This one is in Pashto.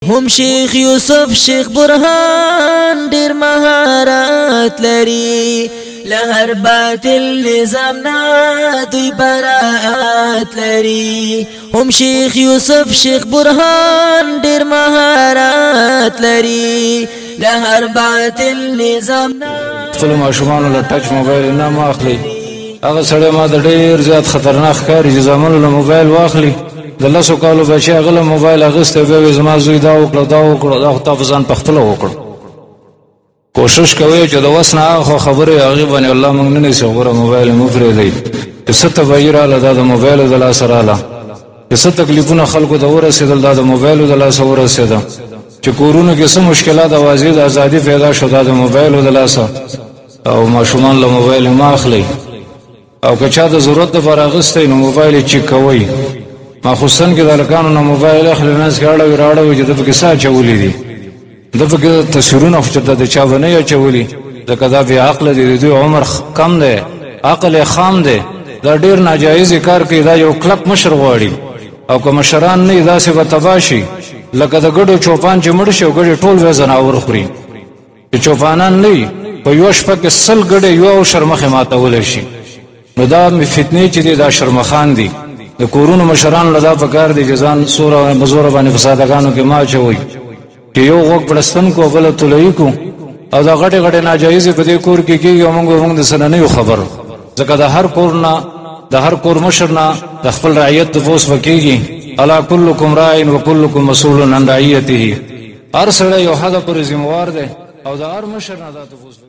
هم شیخ یوسف شیخ برهان ډیر مهارت لري لهر باطل نظام نه دوی براءت لري هم شیخ یوسف شیخ برهان ډیر مهارت لري لهر باطل نظام نه خپل ماشومان له ټچ موبایل نه ماخلي هغه سره ما د ډیر زیات خطرناک ښکاري چې زمونږ له موبایل واخلي د لاسو کالو بچي هغه له موبایل اغسته به زما زوی دا وکړه دا تاسو ځان په خپل وکړ کوشش کوي چې د وسنه هغه خبره هغه باندې الله موږ نه نشو غره موبایل مو پرې دی چې ست تغیر له د موبایل د لاس سره لا چې ست تکلیفونه خلکو د ورسېدل د موبایل د لاس ورسېدل چې کورونو کې څه مشکلات اوازې د ازادي پیدا شو د موبایل د لاس او ماشومان له موبایل ما اخلي او که چا د ضرورت لپاره اغسته نو موبایل چیک کوي ما خصوصا کې د لکانو نه موبایل اخلي ناس کاړه راړه چې د پکې سا چولې دي د پکې تصویرونه خو د چا ونه چولې ځکه دا بیا عقل دی دوی عمر کم دی عقل خام دی دا ډیر ناجایز کار کوي دا یو کلک مشر غواړي او که مشران نه داسې به تباشي لکه د ګډو چوپان چې مړ شي ګډې ټول وې زناور خوري چې چوپانان نه په یو شپه کې سل ګډې یو شرمخه ماتول شي نو دا فتنې چې دا شرمخان دي د کورونو مشران لدا پکار دي جزان سوره مزوره باندې فسادګانو کې ما چوي چې یو غوږ پرستن کو بل تلوي کو او دا غټه غټه ناجایز په دې کور کې کېږي موږ د سنه نه خبر ځکه د هر کور نه د هر کور مشر نه د خپل رعیت د فوس وکېږي الا کلکم راع و کلکم مسئول عن رعیته هر سره یو حدا پر ذمہوار دی او د هر مشر نه د فوس